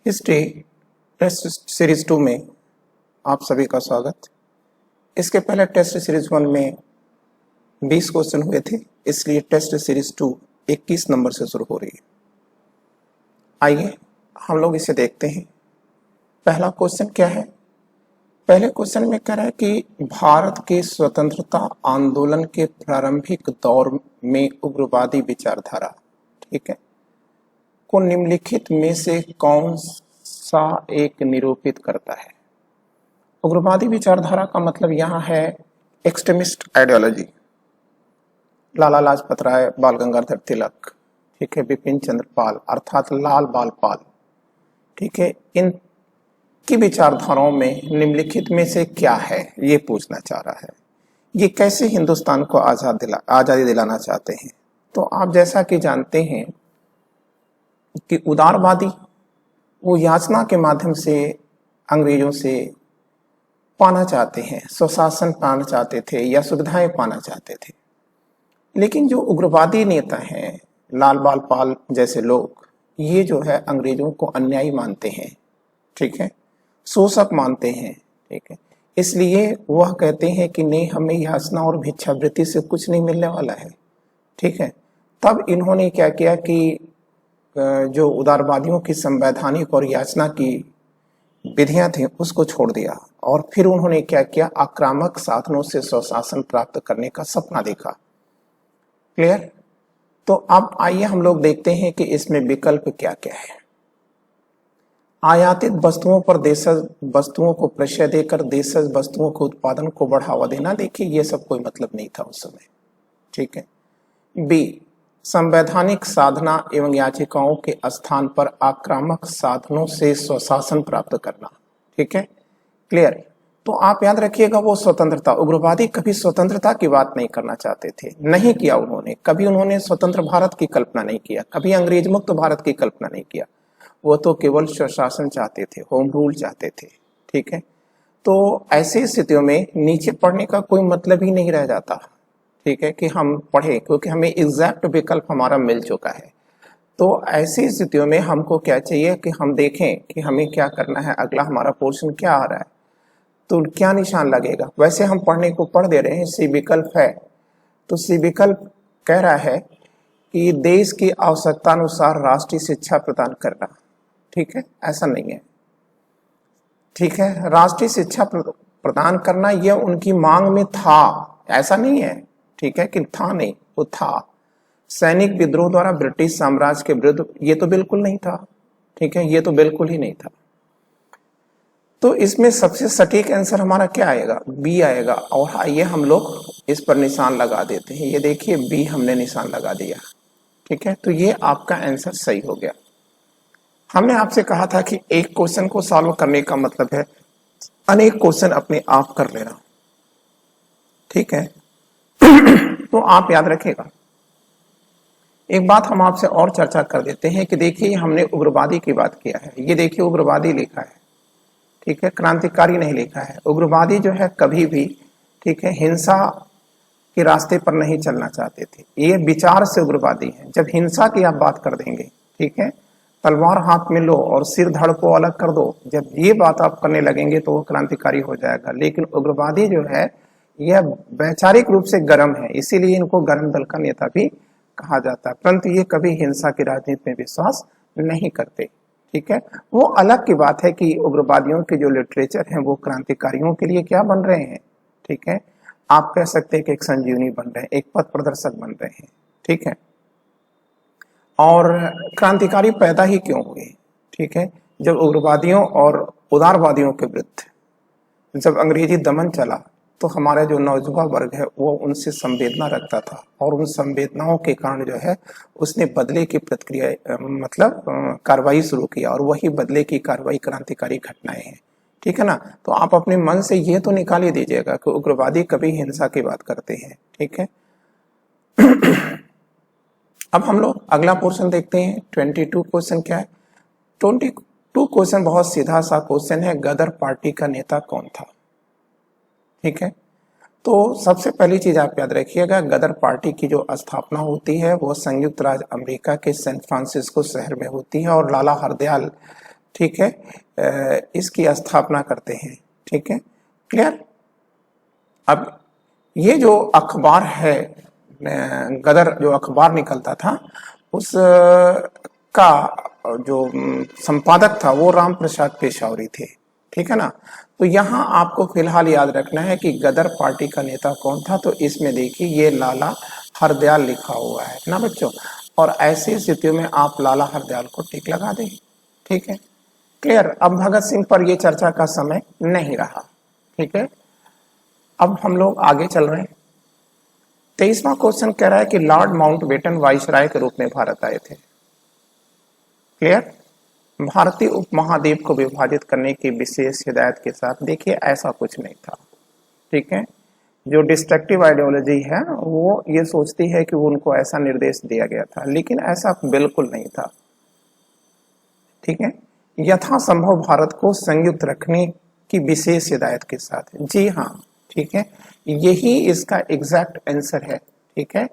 History test series 2 में आप सभी का स्वागत। इसके पहले टेस्ट सीरीज 1 में 20 क्वेश्चन हुए थे, इसलिए टेस्ट सीरीज 2 21 नंबर से शुरू हो रही है। आइए हम लोग इसे देखते हैं। पहला क्वेश्चन क्या है? पहले क्वेश्चन में कह रहा है कि भारत के स्वतंत्रता आंदोलन के प्रारंभिक दौर में उग्रवादी विचारधारा, ठीक है, को निम्नलिखित में से कौन सा एक निरूपित करता है? उग्रवादी विचारधारा का मतलब यहाँ है एक्सट्रीमिस्ट आइडियोलॉजी। लाला लाजपत राय, बाल गंगाधर तिलक, ठीक है, बिपिन चंद्र पाल अर्थात लाल बाल पाल, ठीक है, इन की विचारधाराओं में निम्नलिखित में से क्या है, ये पूछना चाह रहा है। ये कैसे हिंदुस्तान को आजादी दिलाना चाहते हैं? तो आप जैसा कि जानते हैं कि उदारवादी वो याचना के माध्यम से अंग्रेजों से पाना चाहते हैं, स्वशासन पाना चाहते थे या सुविधाएं पाना चाहते थे। लेकिन जो उग्रवादी नेता हैं, लाल बाल पाल जैसे लोग, ये जो है अंग्रेजों को अन्यायी मानते हैं, ठीक है, शोषक मानते हैं, ठीक है। इसलिए वह कहते हैं कि नहीं, हमें याचना और भिक्षावृत्ति से कुछ नहीं मिलने वाला है, ठीक है। तब इन्होंने क्या किया कि जो उदारवादियों की संवैधानिक और याचना की विधियां थी उसको छोड़ दिया और फिर उन्होंने क्या किया, आक्रामक साधनों से स्वशासन प्राप्त करने का सपना देखा। क्लियर? तो अब आइए हम लोग देखते हैं कि इसमें विकल्प क्या क्या है। आयातित वस्तुओं पर देशज वस्तुओं को प्रश्रय देकर देशज वस्तुओं के उत्पादन को बढ़ावा देना, देखिए ये सब कोई मतलब नहीं था उस समय, ठीक है। बी, संवैधानिक साधना एवं याचिकाओं के स्थान पर आक्रामक साधनों से स्वशासन प्राप्त करना, ठीक है, क्लियर। तो आप याद रखिएगा, वो स्वतंत्रता, उग्रवादी कभी स्वतंत्रता की बात नहीं करना चाहते थे, नहीं किया उन्होंने, कभी उन्होंने स्वतंत्र भारत की कल्पना नहीं किया, कभी अंग्रेज मुक्त भारत की कल्पना नहीं किया। वो तो केवल स्वशासन चाहते थे, होम रूल चाहते थे, ठीक है। तो ऐसी स्थितियों में नीचे पढ़ने का कोई मतलब ही नहीं रह जाता, ठीक है, कि हम पढ़े, क्योंकि हमें एग्जैक्ट विकल्प हमारा मिल चुका है। तो ऐसी स्थितियों में हमको क्या चाहिए कि हम देखें कि हमें क्या करना है, अगला हमारा पोर्शन क्या आ रहा है, तो क्या निशान लगेगा। वैसे हम पढ़ने को पढ़ दे रहे हैं, सी विकल्प है, तो सी विकल्प कह रहा है कि देश की आवश्यकता अनुसार राष्ट्रीय शिक्षा प्रदान करना, ठीक है, ऐसा नहीं है, ठीक है। राष्ट्रीय शिक्षा प्रदान करना यह उनकी मांग में था, ऐसा नहीं है, ठीक है, कि था नहीं, वो था। सैनिक विद्रोह द्वारा ब्रिटिश साम्राज्य के विरुद्ध, ये तो बिल्कुल नहीं था, ठीक है, ये तो बिल्कुल ही नहीं था। तो इसमें सबसे सटीक आंसर हमारा क्या आएगा? बी आएगा। और आइए हम लोग इस पर निशान लगा देते हैं। ये देखिए, बी हमने निशान लगा दिया, ठीक है। तो ये आपका आंसर सही हो गया। हमने आपसे कहा था कि एक क्वेश्चन को सॉल्व करने का मतलब है अनेक क्वेश्चन अपने आप कर लेना, ठीक है। तो आप याद रखिएगा। एक बात हम आपसे और चर्चा कर देते हैं कि देखिए, हमने उग्रवादी की बात किया है, ये देखिए उग्रवादी लिखा है, ठीक है, क्रांतिकारी नहीं लिखा है। उग्रवादी जो है कभी भी, ठीक है, हिंसा के रास्ते पर नहीं चलना चाहते थे, ये विचार से उग्रवादी है। जब हिंसा की आप बात कर देंगे, ठीक है, तलवार हाथ में लो और सिर धड़ को अलग कर दो, जब ये बात आप करने लगेंगे तो वो क्रांतिकारी हो जाएगा। लेकिन उग्रवादी जो है यह वैचारिक रूप से गर्म है, इसीलिए इनको गर्म दल का नेता भी कहा जाता है, परंतु ये कभी हिंसा की राजनीति में विश्वास नहीं करते, ठीक है। वो अलग की बात है कि उग्रवादियों के जो लिटरेचर हैं वो क्रांतिकारियों के लिए क्या बन रहे हैं, ठीक है, आप कह सकते हैं कि एक संजीवनी बन रहे हैं, एक पथ प्रदर्शक बन रहे हैं, ठीक है। और क्रांतिकारी पैदा ही क्यों हुए, ठीक है, जब उग्रवादियों और उदारवादियों के विरुद्ध जब अंग्रेजी दमन चला तो हमारा जो नौजवान वर्ग है वो उनसे संवेदना रखता था, और उन संवेदनाओं के कारण जो है उसने बदले की प्रतिक्रिया मतलब कार्रवाई शुरू किया, और वही बदले की कार्रवाई क्रांतिकारी घटनाएं हैं, ठीक है ना। तो आप अपने मन से ये तो निकाल ही दीजिएगा कि उग्रवादी कभी हिंसा की बात करते हैं, ठीक है। अब हम लोग अगला पोर्शन देखते हैं। 22 क्वेश्चन क्या है? 22 क्वेश्चन बहुत सीधा सा क्वेश्चन है, गदर पार्टी का नेता कौन था, ठीक है। तो सबसे पहली चीज आप याद रखिएगा, गदर पार्टी की जो स्थापना होती है वो संयुक्त राज्य अमेरिका के सैन फ्रांसिस्को शहर में होती है, और लाला हरदयाल, ठीक है, इसकी स्थापना करते हैं। ठीक है, क्लियर। अब ये जो अखबार है, गदर जो अखबार निकलता था, उस का जो संपादक था वो राम प्रसाद पेशावरी थे। ठीक है ना। तो यहाँ आपको फिलहाल याद रखना है कि गदर पार्टी का नेता कौन था। तो इसमें देखिए ये लाला हरदयाल लिखा हुआ है ना बच्चों, और ऐसी स्थितियों में आप लाला हरदयाल को टिक लगा दें। ठीक है, क्लियर। अब भगत सिंह पर ये चर्चा का समय नहीं रहा। ठीक है, अब हम लोग आगे चल रहे हैं। 23वां क्वेश्चन कह रहा है कि लॉर्ड माउंटबेटन वाइसराय के रूप में भारत आए थे। क्लियर। भारतीय उपमहाद्वीप को विभाजित करने की विशेष हिदायत के साथ। देखिए ऐसा कुछ नहीं था। ठीक है, जो डिस्ट्रक्टिव आइडियोलॉजी है वो ये सोचती है कि उनको ऐसा निर्देश दिया गया था, लेकिन ऐसा बिल्कुल नहीं था। ठीक है, यथासंभव भारत को संयुक्त रखने की विशेष हिदायत के साथ। जी हाँ, ठीक है, यही इसका एग्जैक्ट आंसर है। ठीक है,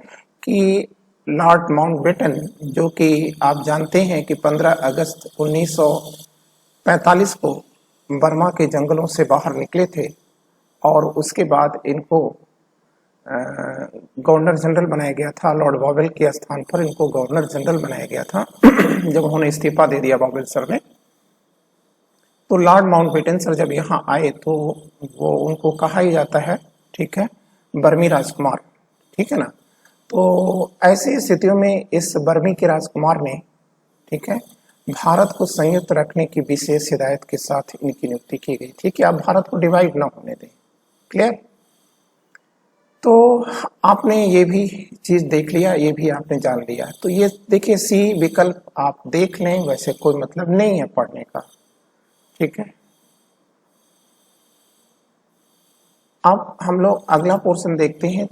कि लॉर्ड माउंटबेटन, जो कि आप जानते हैं कि 15 अगस्त 1945 को बर्मा के जंगलों से बाहर निकले थे, और उसके बाद इनको गवर्नर जनरल बनाया गया था। लॉर्ड बावेल के स्थान पर इनको गवर्नर जनरल बनाया गया था जब उन्होंने इस्तीफा दे दिया बावेल सर ने। तो लॉर्ड माउंटबेटन सर जब यहाँ आए तो वो उनको कहा ही जाता है, ठीक है, बर्मी राजकुमार। ठीक है ना। तो ऐसी स्थितियों में इस बर्मी के राजकुमार ने, ठीक है, भारत को संयुक्त रखने की विशेष हिदायत के साथ इनकी नियुक्ति की गई थी कि आप भारत को डिवाइड ना होने दें। क्लियर। तो आपने ये भी चीज देख लिया, ये भी आपने जान लिया। तो ये देखिए सी विकल्प आप देख लें, वैसे कोई मतलब नहीं है पढ़ने का। ठीक है, अब हम लोग अगला पोर्शन देखते हैं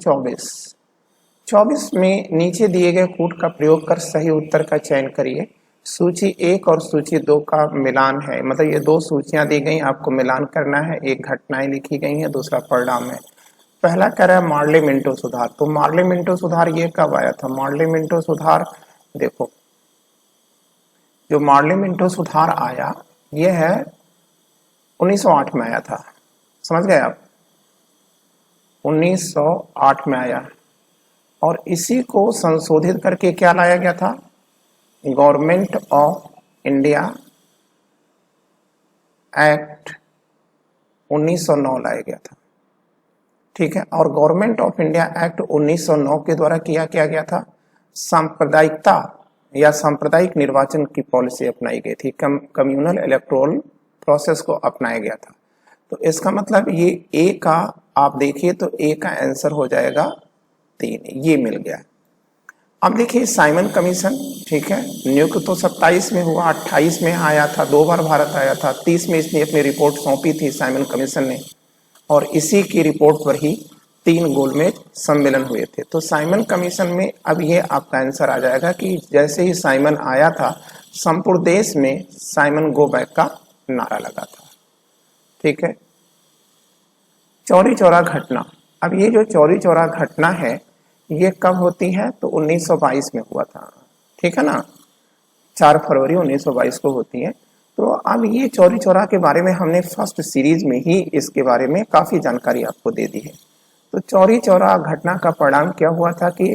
24 में नीचे दिए गए कूट का प्रयोग कर सही उत्तर का चयन करिए। सूची 1 और सूची 2 का मिलान है, मतलब ये दो सूचियां दी गई, आपको मिलान करना है। एक घटनाएं लिखी गई है, दूसरा परिणाम है। पहला कह रहा है मार्ले मिंटो सुधार। तो मार्ले मिंटो सुधार ये कब आया था? मार्ले मिंटो सुधार, देखो जो मार्ले मिंटो सुधार आया ये है 1908 में आया था। समझ गए आप? 1908 में आया, और इसी को संशोधित करके क्या लाया गया था? गवर्नमेंट ऑफ इंडिया एक्ट 1909 लाया गया था। ठीक है, और गवर्नमेंट ऑफ इंडिया एक्ट 1909 के द्वारा क्या गया था? सांप्रदायिकता या सांप्रदायिक निर्वाचन की पॉलिसी अपनाई गई थी। कम्युनल इलेक्टोरल प्रोसेस को अपनाया गया था। तो इसका मतलब ये ए का आप देखिए तो ए का आंसर हो जाएगा 3, ये मिल गया। अब देखिए साइमन कमीशन, ठीक है, नियुक्त तो 27 में हुआ, 28 में आया था, 2 बार भारत आया था, 30 में इसने अपनी रिपोर्ट सौंपी थी साइमन कमीशन ने, और इसी की रिपोर्ट पर ही 3 गोलमेज सम्मेलन हुए थे। तो साइमन कमीशन में अब ये आपका आंसर आ जाएगा कि जैसे ही साइमन आया था संपूर्ण देश में साइमन गो बैक का नारा लगा था। ठीक है, चौरी चौरा घटना। अब ये जो चौरी चौरा घटना है ये कब होती है? तो 1922 में हुआ था। ठीक है ना, 4 फरवरी 1922 को होती है। तो अब ये चौरी चौरा के बारे में हमने फर्स्ट सीरीज में ही इसके बारे में काफी जानकारी आपको दे दी है। तो चौरी चौरा घटना का परिणाम क्या हुआ था कि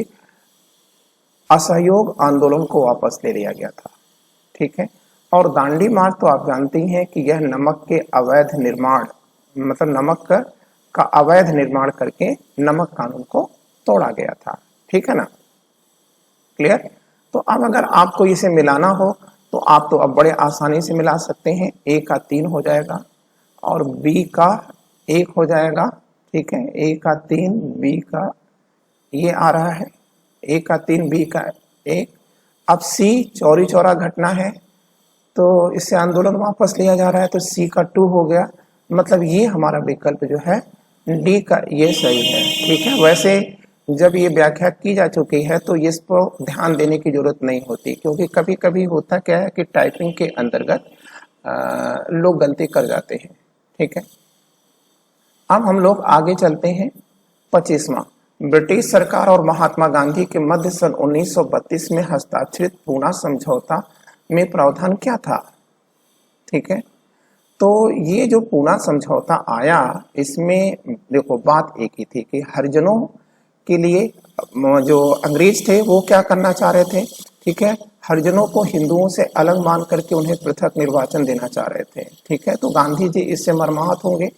असहयोग आंदोलन को वापस ले लिया गया था। ठीक है, और दांडी मार्च तो आप जानते हैं कि यह नमक के अवैध निर्माण, मतलब नमक का अवैध निर्माण करके नमक कानून को तोड़ा गया था। ठीक है ना, क्लियर। तो अब अगर आपको इसे मिलाना हो तो आप तो अब बड़े आसानी से मिला सकते हैं। ए का 3 हो जाएगा और बी का 1 हो जाएगा। ठीक है, ए का 3, बी का ये आ रहा है, ए का 3, बी का 1। अब सी चौरी चौरा घटना है तो इससे आंदोलन वापस लिया जा रहा है, तो सी का 2 हो गया। मतलब ये हमारा विकल्प जो है डी का ये सही है। ठीक है, वैसे जब ये व्याख्या की जा चुकी है तो इस पर ध्यान देने की जरूरत नहीं होती, क्योंकि कभी कभी होता क्या है कि टाइपिंग के अंतर्गत लोग गलती कर जाते हैं। ठीक है, अब हम लोग आगे चलते हैं। 25वां, ब्रिटिश सरकार और महात्मा गांधी के मध्य सन 1932 में हस्ताक्षरित पूना समझौता में प्रावधान क्या था? ठीक है। तो ये जो पूना समझौता आया, इसमें देखो बात एक ही थी कि हरिजनों के लिए जो अंग्रेज थे वो क्या करना चाह रहे थे, ठीक है, हरिजनों को हिंदुओं से अलग मान करके उन्हें पृथक निर्वाचन देना चाह रहे थे, ठीक है। तो गांधी जी इससे मर्माहत होंगे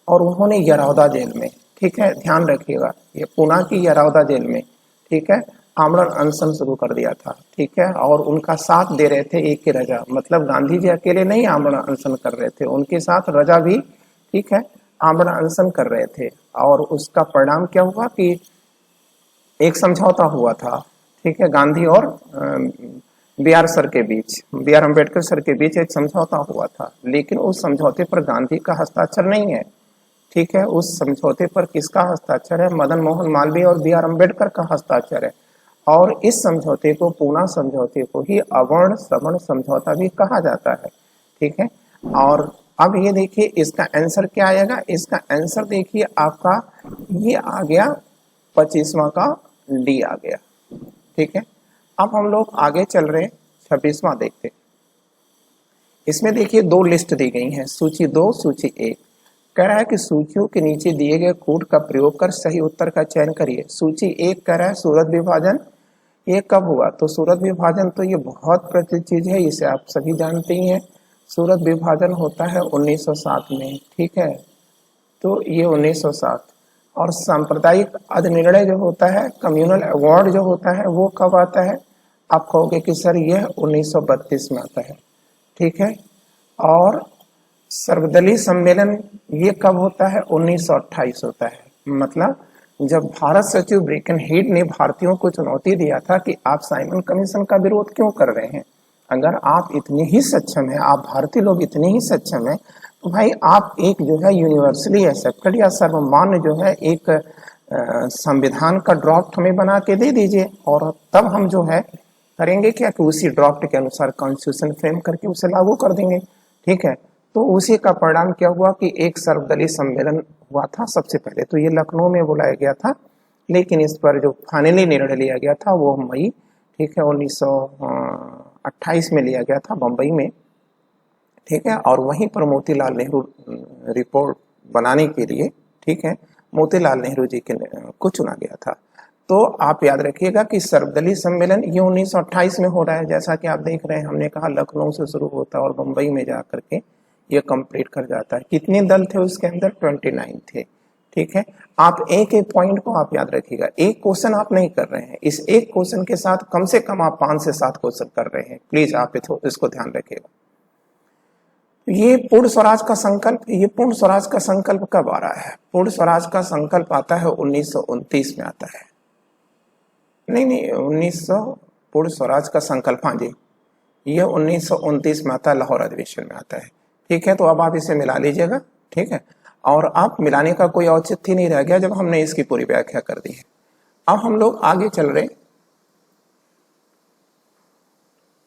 और उन्होंने यरौदा जेल में, ठीक है, ध्यान रखिएगा, ये पूना की यरौदा जेल में, ठीक है, आमरण अनशन शुरू कर दिया था, ठीक है। और उनका साथ दे रहे थे एक के रजा, मतलब गांधी जी अकेले नहीं आमरण अनशन कर रहे थे, उनके साथ रजा भी, ठीक है, आमरण अनशन कर रहे थे। और उसका परिणाम क्या हुआ कि एक समझौता हुआ था, ठीक है, गांधी और बी आर सर के बीच, बी आर अम्बेडकर सर के बीच एक समझौता हुआ था, लेकिन उस समझौते पर गांधी का हस्ताक्षर नहीं है, ठीक है। उस समझौते पर किसका हस्ताक्षर है? मदन मोहन मालवीय और बी आर अम्बेडकर का हस्ताक्षर है। और इस समझौते को, पूना समझौते को ही अवर्ण सवर्ण समझौता भी कहा जाता है, ठीक है। और अब ये देखिए इसका आंसर क्या आएगा, इसका आंसर देखिए आपका ये आ गया 25वां का डी आ गया, ठीक है। अब हम लोग आगे चल रहे 26वां देखते। इसमें देखिए दो लिस्ट दी गई हैं, सूची 2 सूची 1। कह रहा है कि सूचियों के नीचे दिए गए कोड का प्रयोग कर सही उत्तर का चयन करिए। सूची 1 कह रहा है सूरत विभाजन, ये कब हुआ? तो सूरत विभाजन तो ये बहुत प्रचलित चीज है, इसे आप सभी जानते ही हैं। सूरत विभाजन होता है 1907 में, ठीक है, तो ये 1907। और सांप्रदायिक अधिनिर्णय जो होता है, कम्युनल अवार्ड जो होता है, वो कब आता है? आप कहोगे कि सर यह 1932 में आता है, ठीक है। और सर्वदलीय सम्मेलन ये कब होता है? 1928 होता है। मतलब जब भारत सचिव ब्रेकन हीड ने भारतीयों को चुनौती दिया था कि आप साइमन कमीशन का विरोध क्यों कर रहे हैं, अगर आप इतने ही सक्षम हैं, आप भारतीय लोग इतने ही सक्षम हैं, तो भाई आप एक जो है यूनिवर्सली एक्सेप्टेड या सर्वमान्य जो है एक संविधान का ड्राफ्ट हमें बना के दे दीजिए, और तब हम जो है करेंगे क्या कि उसी ड्राफ्ट के अनुसार कॉन्स्टिट्यूशन फ्रेम करके उसे लागू कर देंगे, ठीक है। तो उसी का परिणाम क्या हुआ कि एक सर्वदलीय सम्मेलन हुआ था। सबसे पहले तो ये लखनऊ में बुलाया गया था, लेकिन इस पर जो फाइनली निर्णय लिया गया था वो मई, ठीक है, 1928 में लिया गया था बम्बई में, ठीक है। और वहीं पर मोतीलाल नेहरू रिपोर्ट बनाने के लिए, ठीक है, मोतीलाल नेहरू जी को चुना गया था। तो आप याद रखिएगा कि सर्वदलीय सम्मेलन ये 1928 में हो रहा है, जैसा कि आप देख रहे हैं, हमने कहा लखनऊ से शुरू होता है और बम्बई में जा करके ये कंप्लीट कर जाता है। कितने दल थे उसके अंदर? 29 थे, ठीक है। आप एक एक पॉइंट को आप याद रखिएगा, एक क्वेश्चन आप नहीं कर रहे हैं, इस एक क्वेश्चन के साथ कम से कम आप 5 से 7 क्वेश्चन कर रहे हैं, प्लीज आप इसको ध्यान रखिएगा। ये पूर्ण स्वराज का संकल्प, ये पूर्ण स्वराज का संकल्प कब आ रहा है? पूर्ण स्वराज का संकल्प आता है 1929 में आता है, नहीं 1900 पूर्ण स्वराज का संकल्प, हाँ जी, ये 1929 में आता है, लाहौर अधिवेशन में आता है, ठीक है। तो अब आप इसे मिला लीजिएगा, ठीक है। और आप मिलाने का कोई औचित्य नहीं रह गया जब हमने इसकी पूरी व्याख्या कर दी है। अब हम लोग आगे चल रहे,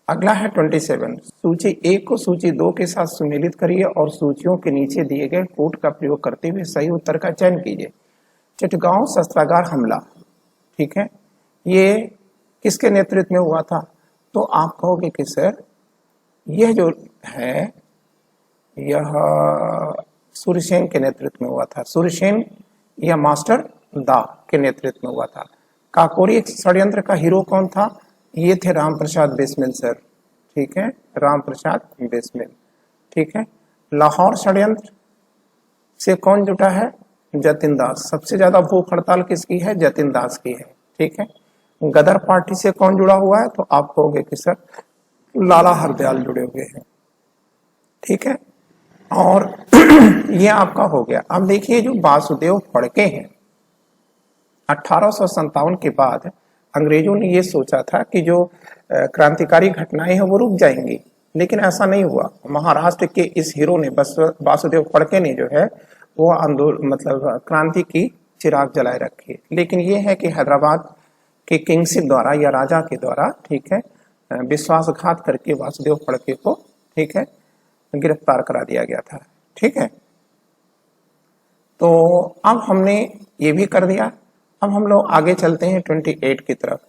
अगला है 27। सूची 1 को सूची 2 के साथ सुमेलित करिए और सूचियों के नीचे दिए गए कोड का प्रयोग करते हुए सही उत्तर का चयन कीजिए। चिटगांव शस्त्रागार हमला, ठीक है, ये किसके नेतृत्व में हुआ था? तो आप कहोगे कि सर यह जो है यह सूर्यसेन के नेतृत्व में हुआ था। सूर्यसेन या मास्टर दा के नेतृत्व में हुआ था। काकोरी षड्यंत्र का हीरो कौन था? ये थे राम प्रसाद बिस्मिल सर, ठीक है, राम प्रसाद बिस्मिल, ठीक है। लाहौर षड्यंत्र से कौन जुटा है? जतिन दास। सबसे ज्यादा भूख हड़ताल किसकी है? जतिन दास की है, ठीक है। गदर पार्टी से कौन जुड़ा हुआ है? तो आप कहोगे कि सर लाला हरदयाल जुड़े हुए हैं, ठीक है। और ये आपका हो गया। अब देखिए जो वासुदेव फड़के हैं, 1857 के बाद अंग्रेजों ने ये सोचा था कि जो क्रांतिकारी घटनाएं हैं वो रुक जाएंगी, लेकिन ऐसा नहीं हुआ। महाराष्ट्र के इस हीरो ने, बस वासुदेव फड़के ने जो है वो आंदोलन, मतलब क्रांति की चिराग जलाए रखी। लेकिन ये है कि हैदराबाद के किंगशिप द्वारा या राजा के द्वारा, ठीक है, विश्वासघात करके वासुदेव फड़के को, ठीक है, गिरफ्तार करा दिया गया था, ठीक है। तो अब हमने ये भी कर दिया। अब हम लोग आगे चलते हैं 28 की तरफ।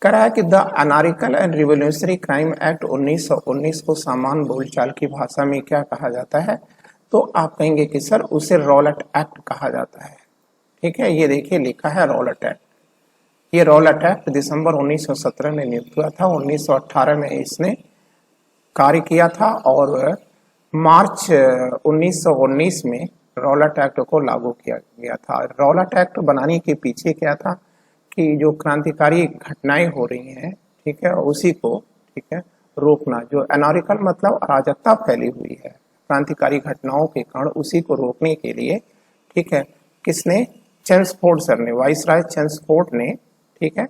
करा है कि the anarchical and revolutionary crime act 1919 को सामान्य बोलचाल की भाषा में क्या कहा जाता है? तो आप कहेंगे कि सर उसे रॉलेट एक्ट कहा जाता है। ठीक है, ये देखिए लिखा है रॉलेट एक्ट। ये रॉलेट एक्ट दिसंबर 1917 में नियुक्त हुआ था, 1918 में इसने कार्य किया था और मार्च 1919 में रॉलेट एक्ट को लागू किया गया था। रॉलेट एक्ट बनाने के पीछे क्या था कि जो क्रांतिकारी घटनाएं हो रही हैं, ठीक है, उसी को, ठीक है, रोकना। जो एनार्किकल मतलब अराजकता फैली हुई है क्रांतिकारी घटनाओं के कारण, उसी को रोकने के लिए, ठीक है, किसने? चेम्सफोर्ड सर ने, वाइसराय चेम्सफोर्ड ने, ठीक है,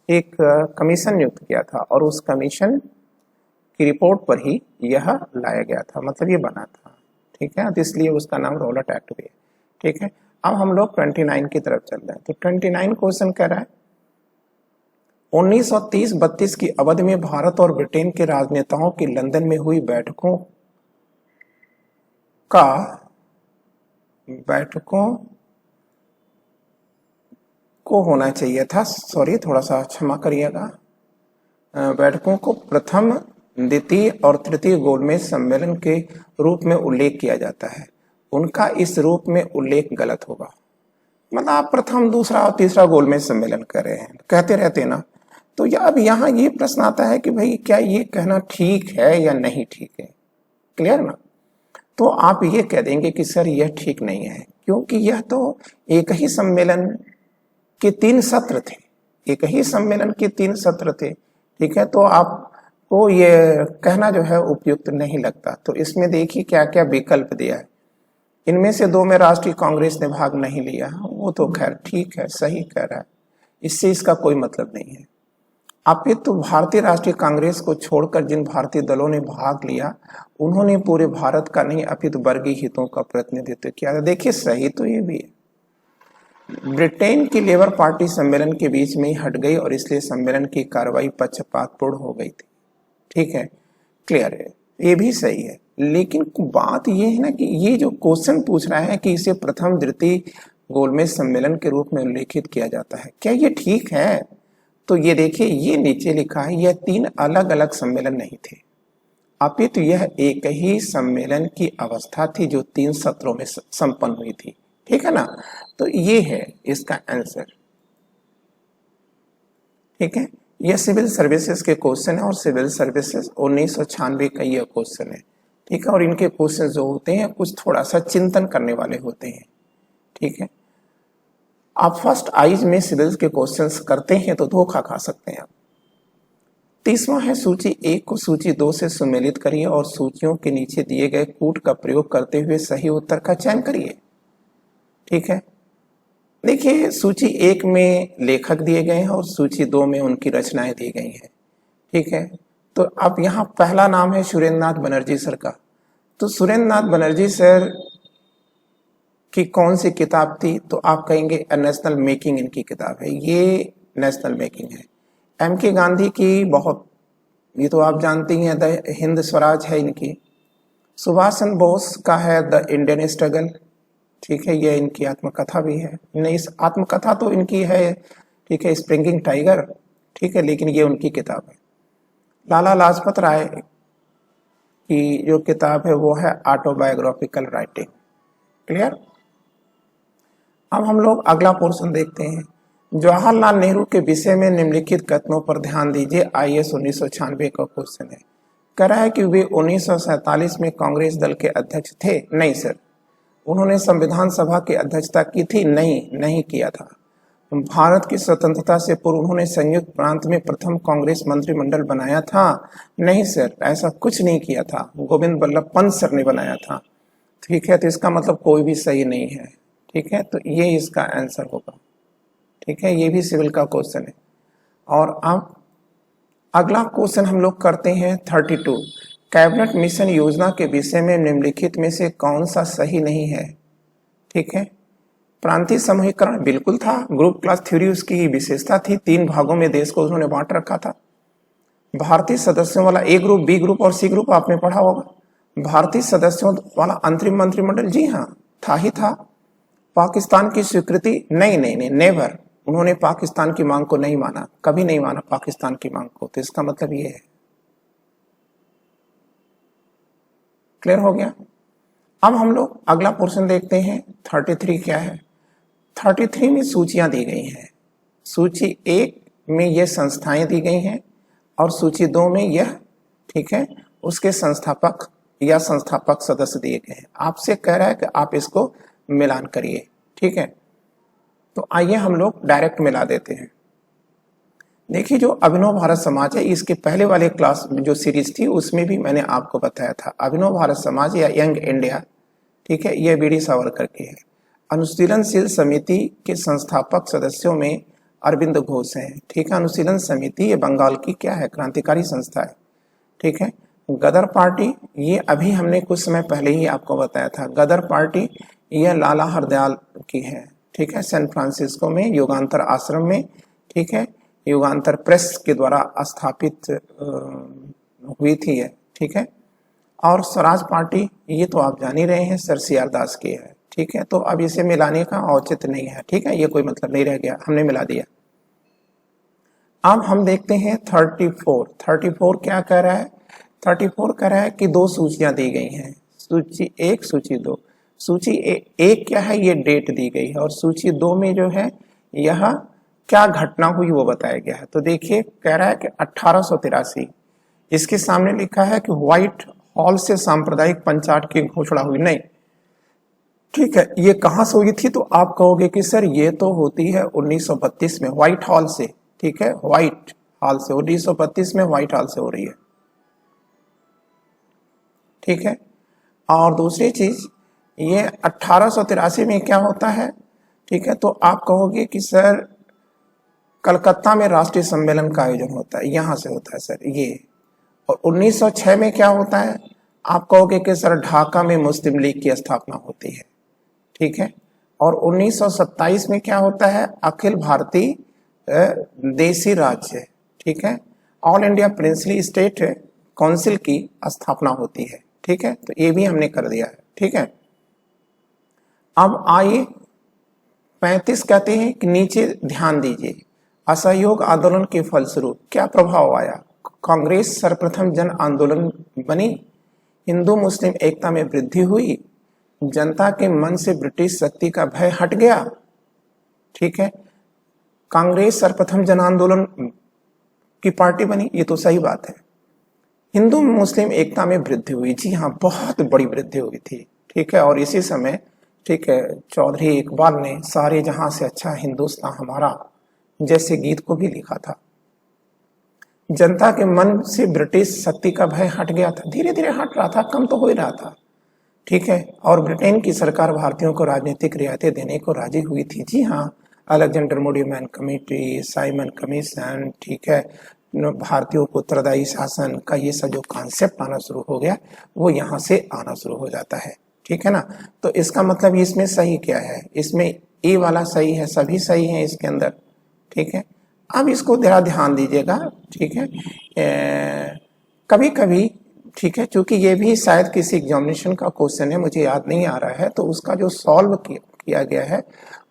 एक कमीशन नियुक्त किया था और उस कमीशन की रिपोर्ट पर ही यह लाया गया था, मतलब ये बना था। ठीक है, तो इसलिए उसका नाम रॉलेट एक्ट भी है। ठीक है, अब हम लोग 29 की तरफ चल रहे हैं। तो 29 क्वेश्चन कह रहा है 1930-32 की अवधि में भारत और ब्रिटेन के राजनेताओं की लंदन में हुई बैठकों को होना चाहिए था, सॉरी थोड़ा सा क्षमा करिएगा, बैठकों को प्रथम, द्वितीय और तृतीय गोलमेज सम्मेलन के रूप में उल्लेख किया जाता है। उनका इस रूप में उल्लेख गलत होगा। मतलब आप प्रथम, दूसरा और तीसरा गोलमेज सम्मेलन कर रहे हैं, कहते रहते ना। तो अब यहाँ ये प्रश्न आता है कि भाई क्या ये कहना ठीक है या नहीं ठीक है? क्लियर ना? तो आप ये कह देंगे कि सर यह ठीक नहीं है, क्योंकि यह तो एक ही सम्मेलन के 3 सत्र थे, एक ही सम्मेलन के 3 सत्र थे। ठीक है, तो आपको ये कहना जो है उपयुक्त नहीं लगता। तो इसमें देखिए क्या क्या विकल्प दिया है। इनमें से 2 में राष्ट्रीय कांग्रेस ने भाग नहीं लिया, वो तो खैर ठीक है, सही कह रहा है, इससे इसका कोई मतलब नहीं है। अपितु भारतीय राष्ट्रीय कांग्रेस को छोड़कर जिन भारतीय दलों ने भाग लिया, उन्होंने पूरे भारत का नहीं अपितु वर्गीय हितों का प्रतिनिधित्व किया। देखिए सही तो ये भी है। ब्रिटेन की लेबर पार्टी सम्मेलन के बीच में ही हट गई और इसलिए सम्मेलन की कार्रवाई पक्षपातपूर्ण हो गई थी। ठीक है, क्लियर है, ये भी सही है। लेकिन बात ये है ना कि ये जो क्वेश्चन पूछ रहा है कि इसे प्रथम, द्वितीय गोलमेज सम्मेलन के रूप में उल्लेखित किया जाता है, क्या ये ठीक है? तो ये देखिए, ये नीचे लिखा है यह 3 अलग अलग सम्मेलन नहीं थे, अपितु यह एक ही सम्मेलन की अवस्था थी जो 3 सत्रों में संपन्न हुई थी। ठीक है ना? तो ये है इसका आंसर। ठीक है, यह सिविल सर्विसेज के क्वेश्चन है और सिविल सर्विसेज 1996 का यह क्वेश्चन है। ठीक है, और इनके क्वेश्चन जो होते हैं कुछ थोड़ा सा चिंतन करने वाले होते हैं। ठीक है, आप फर्स्ट आइज में सिविल के क्वेश्चंस करते हैं तो धोखा खा सकते हैं आप। 30वां है सूची 1 को सूची 2 से सुमेलित करिए और सूचियों के नीचे दिए गए कूट का प्रयोग करते हुए सही उत्तर का चयन करिए। ठीक है, देखिए सूची 1 में लेखक दिए गए हैं और सूची 2 में उनकी रचनाएं दी गई हैं। ठीक है, तो अब यहाँ पहला नाम है सुरेंद्र नाथ बनर्जी सर का। तो सुरेंद्र नाथ बनर्जी सर की कौन सी किताब थी? तो आप कहेंगे नेशनल मेकिंग इनकी किताब है, ये नेशनल मेकिंग है। M.K. गांधी की बहुत, ये तो आप जानती हैं, द हिंद स्वराज है इनकी। सुभाष चंद्र बोस का है द इंडियन स्ट्रगल। ठीक है, ये इनकी आत्मकथा भी है। नहीं, इस आत्मकथा तो इनकी है, ठीक है, स्प्रिंगिंग टाइगर। ठीक है, लेकिन ये उनकी किताब है। लाला लाजपत राय की जो किताब है वो है ऑटोबायोग्राफिकल राइटिंग। क्लियर? अब हम लोग अगला पोर्शन देखते हैं। जवाहरलाल नेहरू के विषय में निम्नलिखित कथनों पर ध्यान दीजिए। IAS 1996 का क्वेश्चन है। कह रहा है कि वे 1947 में कांग्रेस दल के अध्यक्ष थे। नहीं सर। उन्होंने संविधान सभा की अध्यक्षता की थी? नहीं किया था। भारत की स्वतंत्रता से पूर्व उन्होंने संयुक्त प्रांत में प्रथम कांग्रेस मंत्रिमंडल बनाया था? नहीं सर, ऐसा कुछ नहीं किया था, गोविंद बल्लभ पंत सर ने बनाया था। ठीक है, तो इसका मतलब कोई भी सही नहीं है। ठीक है, तो ये इसका आंसर होगा। ठीक है, ये भी सिविल का क्वेश्चन है। और अब अगला क्वेश्चन हम लोग करते हैं 32। कैबिनेट मिशन योजना के विषय में निम्नलिखित में से कौन सा सही नहीं है? ठीक है, प्रांतीय समूहीकरण बिल्कुल था। ग्रुप क्लास थ्योरी उसकी विशेषता थी। 3 भागों में देश को उन्होंने बांट रखा था। भारतीय सदस्यों वाला A ग्रुप, B ग्रुप और C ग्रुप आपने पढ़ा होगा। भारतीय सदस्यों वाला अंतरिम मंत्रिमंडल, जी हाँ, था ही था। पाकिस्तान की स्वीकृति, नहीं, नेवर। उन्होंने पाकिस्तान की मांग को नहीं माना, कभी नहीं माना पाकिस्तान की मांग को। तो इसका मतलब ये है। क्लियर हो गया। अब हम लोग अगला पोर्शन देखते हैं। 33 क्या है? 33 में सूचियां दी गई हैं। सूची 1 में यह संस्थाएं दी गई हैं और सूची 2 में यह, ठीक है, उसके संस्थापक या संस्थापक सदस्य दिए गए हैं। आपसे कह रहा है कि आप इसको मिलान करिए, ठीक है। तो आइए हम लोग डायरेक्ट मिला देते हैं। देखिए, जो अभिनव भारत समाज है, इसके पहले वाले क्लास जो सीरीज थी उसमें भी मैंने आपको बताया था, अभिनव भारत समाज या यंग इंडिया, ठीक है, यह वीडी सावरकर की है। अनुशीलनशील समिति के संस्थापक सदस्यों में अरविंद घोष हैं, ठीक है। अनुशीलन समिति ये बंगाल की क्या है, क्रांतिकारी संस्था है, ठीक है। गदर पार्टी, ये अभी हमने कुछ समय पहले ही आपको बताया था। गदर पार्टी यह लाला हरदयाल की है, ठीक है, सैन फ्रांसिस्को में युगांतर आश्रम में, ठीक है, युगांतर प्रेस के द्वारा स्थापित हुई थी ये, ठीक है। और स्वराज पार्टी, ये तो आप जान ही रहे हैं, सर सीआर दास की है, ठीक है। तो अब इसे मिलाने का औचित्य नहीं है, ठीक है, ये कोई मतलब नहीं रह गया, हमने मिला दिया। अब हम देखते हैं 34। 34 क्या कह रहा है? 34 कह रहा है कि 2 सूचियां दी गई हैं, सूची 1, सूची 2। सूची 1 क्या है, ये डेट दी गई है, और सूची 2 में जो है यह क्या घटना हुई वो बताया गया है। तो देखिए, कह रहा है कि 1883, इसके सामने लिखा है कि व्हाइट हॉल से सांप्रदायिक पंचायत की घोषणा हुई। नहीं, ठीक है, ये कहां से हुई थी? तो आप कहोगे कि सर ये तो होती है 1932 में, व्हाइट हॉल से, ठीक है, व्हाइट हॉल से 1932 में व्हाइट हॉल से हो रही है, ठीक है। और दूसरी चीज, ये 1883 में क्या होता है, ठीक है, तो आप कहोगे कि सर कलकत्ता में राष्ट्रीय सम्मेलन का आयोजन होता है, यहां से होता है सर ये। और 1906 में क्या होता है? आप कहोगे कि सर ढाका में मुस्लिम लीग की स्थापना होती है, ठीक है। और 1927 में क्या होता है? अखिल भारतीय देसी राज्य, ठीक है, all India princely state council की स्थापना होती है, ठीक है। तो ये भी हमने कर दिया है, ठीक है। अब आइए 35 कहते हैं कि नीचे ध्यान दीजिए, असहयोग आंदोलन के फलस्वरूप क्या प्रभाव आया? कांग्रेस सर्वप्रथम जन आंदोलन बनी, हिंदू मुस्लिम एकता में वृद्धि हुई, जनता के मन से ब्रिटिश शक्ति का भय हट गया, ठीक है। कांग्रेस सर्वप्रथम जन आंदोलन की पार्टी बनी, ये तो सही बात है। हिंदू मुस्लिम एकता में वृद्धि हुई, जी हाँ, बहुत बड़ी वृद्धि हुई थी, ठीक है। और इसी समय, ठीक है, चौधरी इकबाल ने सारे जहां से अच्छा हिंदुस्तान हमारा जैसे गीत को भी लिखा था। जनता के मन से ब्रिटिश शक्ति का भय हट गया था, धीरे धीरे हट रहा था, कम तो हो ही रहा था, ठीक है। और ब्रिटेन की सरकार भारतीयों को राजनीतिक रियायतें देने को राजी हुई थी, जी हाँ। Alexander Moody man committee, Simon commission, ठीक है, भारतीयों को उत्तरदायी शासन का ये सब जो कॉन्सेप्ट आना शुरू हो गया, वो यहाँ से आना शुरू हो जाता है, ठीक है ना। तो इसका मतलब इसमें सही क्या है? इसमें ए वाला सही है, सभी सही है इसके अंदर, ठीक है। अब इसको जरा ध्यान दीजिएगा, ठीक है। कभी कभी, ठीक है, क्योंकि ये भी शायद किसी एग्जामिनेशन का क्वेश्चन है, मुझे याद नहीं आ रहा है, तो उसका जो सॉल्व किया गया है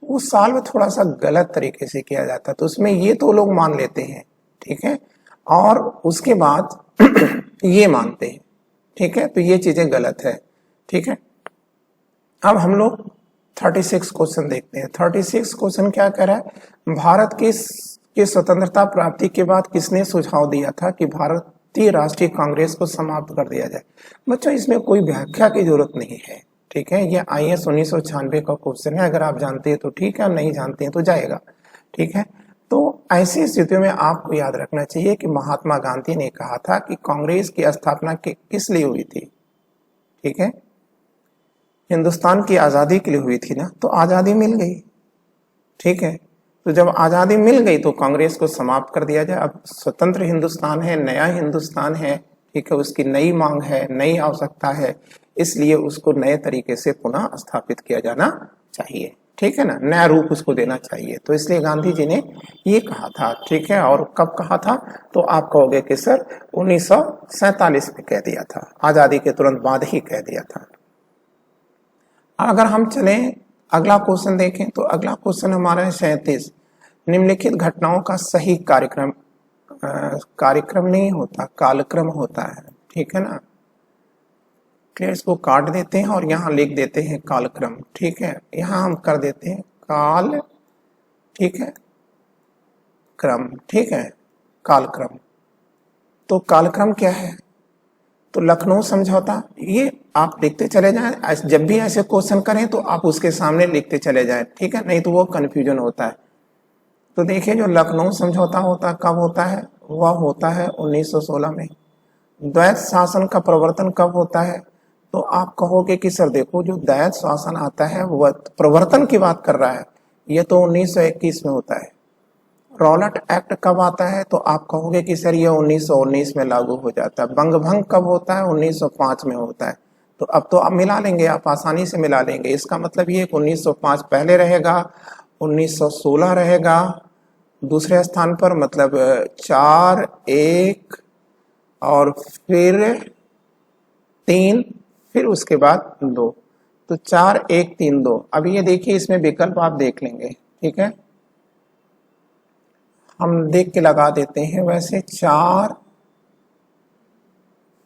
वो सॉल्व थोड़ा सा गलत तरीके से किया जाता है, तो उसमें ये तो लोग मान लेते हैं, ठीक है, और उसके बाद ये मानते हैं, ठीक है। तो ये चीजें गलत है, ठीक है। अब हम लोग 36 क्वेश्चन देखते हैं। 36 क्वेश्चन क्या कह रहा है? भारत की स्वतंत्रता प्राप्ति के बाद किसने सुझाव दिया था कि भारतीय राष्ट्रीय कांग्रेस को समाप्त कर दिया जाए? बच्चों, इसमें कोई व्याख्या की जरूरत नहीं है, ठीक है। ये IAS 1996 का क्वेश्चन है, अगर आप जानते हैं तो ठीक है, नहीं जानते हैं तो जाएगा, ठीक है। तो ऐसी स्थितियों में आपको याद रखना चाहिए कि महात्मा गांधी ने कहा था कि कांग्रेस की स्थापना किस लिए हुई थी, ठीक है, हिंदुस्तान की आजादी के लिए हुई थी ना, तो आजादी मिल गई, ठीक है। तो जब आजादी मिल गई तो कांग्रेस को समाप्त कर दिया जाए। अब स्वतंत्र हिंदुस्तान है, नया हिंदुस्तान है, ठीक है, उसकी नई मांग है, नई आवश्यकता है, इसलिए उसको नए तरीके से पुनः स्थापित किया जाना चाहिए, ठीक है ना, नया रूप उसको देना चाहिए। तो इसलिए गांधी जी ने ये कहा था, ठीक है। और कब कहा था? तो आप कहोगे कि सर 1947 में कह दिया था, आजादी के तुरंत बाद ही कह दिया था। अगर हम चलें अगला क्वेश्चन देखें, तो अगला क्वेश्चन हमारा है 37। निम्नलिखित घटनाओं का सही कार्यक्रम नहीं होता, कालक्रम होता है, ठीक है ना। क्लियर, इसको काट देते हैं और यहाँ लिख देते हैं कालक्रम, ठीक है। यहाँ हम कर देते हैं काल, ठीक है, क्रम, ठीक है, कालक्रम। तो कालक्रम क्या है? तो लखनऊ समझौता, ये आप लिखते चले जाएं, जब भी ऐसे क्वेश्चन करें तो आप उसके सामने लिखते चले जाएं, ठीक है, नहीं तो वो कंफ्यूजन होता है। तो देखिए, जो लखनऊ समझौता होता कब होता है? वह होता है 1916 में। द्वैत शासन का प्रवर्तन कब होता है? तो आप कहोगे कि सर देखो, जो द्वैत शासन आता है वह प्रवर्तन की बात कर रहा है, यह तो 1921 में होता है। रॉलेट एक्ट कब आता है? तो आप कहोगे कि सर ये 1919 में लागू हो जाता है। बंगभंग कब होता है? 1905 में होता है। तो अब तो आप मिला लेंगे, आप आसानी से मिला लेंगे। इसका मतलब ये 1905 पहले रहेगा, 1916 रहेगा दूसरे स्थान पर, मतलब 4 1 और फिर 3, फिर उसके बाद 2। तो 4 1 3 2। अब ये देखिए, इसमें विकल्प आप देख लेंगे, ठीक है, हम देख के लगा देते हैं। वैसे 4,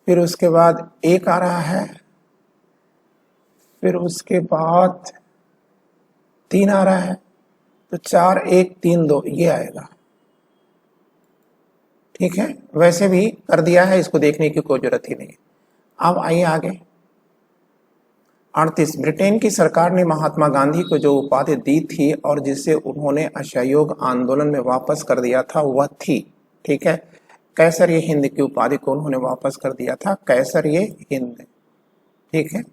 फिर उसके बाद 1 आ रहा है, फिर उसके बाद 3 आ रहा है, तो 4 1 3 2 ये आएगा, ठीक है। वैसे भी कर दिया है, इसको देखने की कोई जरूरत ही नहीं। अब आइए आगे। 38, ब्रिटेन की सरकार ने महात्मा गांधी को जो उपाधि दी थी और जिसे उन्होंने असहयोग आंदोलन में वापस कर दिया था वह थी, ठीक है, कैसर ये हिंद की उपाधि को उन्होंने वापस कर दिया था, कैसर ये हिंद, ठीक है।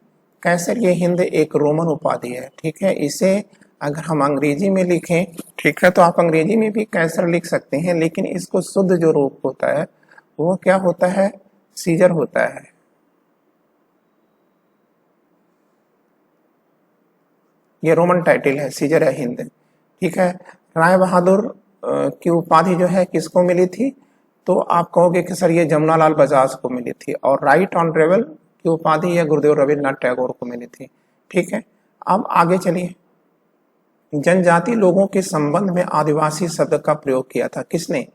कैसर ये हिंद एक रोमन उपाधि है, ठीक है। इसे अगर हम अंग्रेजी में लिखें, ठीक है, तो आप अंग्रेजी में भी कैसर लिख सकते हैं, लेकिन इसको शुद्ध जो रूप होता है वो क्या होता है? सीजर होता है। ये रोमन टाइटल है, सीजर है हिंद, ठीक है। राय बहादुर की उपाधि जो है किसको मिली थी? तो आप कहोगे कि सर ये जमुनालाल बजाज को मिली थी। और राइट ऑनरेबल की उपाधि यह गुरुदेव रविन्द्रनाथ टैगोर को मिली थी, ठीक है। अब आगे चलिए। जनजाति लोगों के संबंध में आदिवासी शब्द का प्रयोग किया था किसने?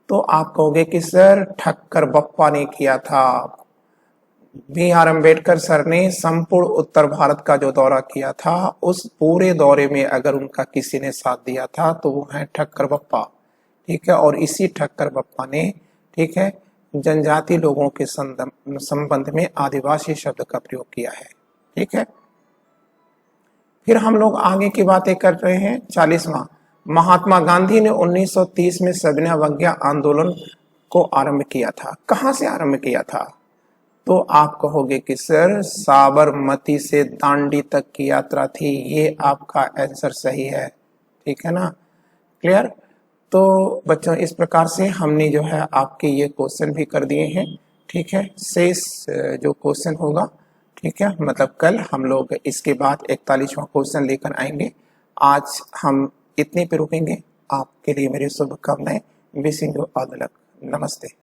तो आप कहोगे कि सर ठक्कर बप्पा ने किया था। B.R. अम्बेडकर सर ने संपूर्ण उत्तर भारत का जो दौरा किया था, उस पूरे दौरे में अगर उनका किसी ने साथ दिया था तो वो है ठक्कर बप्पा, ठीक है। और इसी ठक्कर बप्पा ने, ठीक है, जनजाति लोगों के संबंध में आदिवासी शब्द का प्रयोग किया है, ठीक है। फिर हम लोग आगे की बातें कर रहे हैं। 40वां, महात्मा गांधी ने 1930 में सविनय अवज्ञा आंदोलन को आरंभ किया था। कहां से आरंभ किया था? तो आप कहोगे कि सर साबरमती से दांडी तक की यात्रा थी। ये आपका आंसर सही है, ठीक है ना। क्लियर। तो बच्चों, इस प्रकार से हमने जो है आपके ये क्वेश्चन भी कर दिए हैं, ठीक है। शेष जो क्वेश्चन होगा, ठीक है, मतलब कल हम लोग इसके बाद 41वां क्वेश्चन लेकर आएंगे। आज हम इतने पे रुकेंगे। आपके लिए मेरी शुभकामनाएं। Wishing you all the luck. नमस्ते।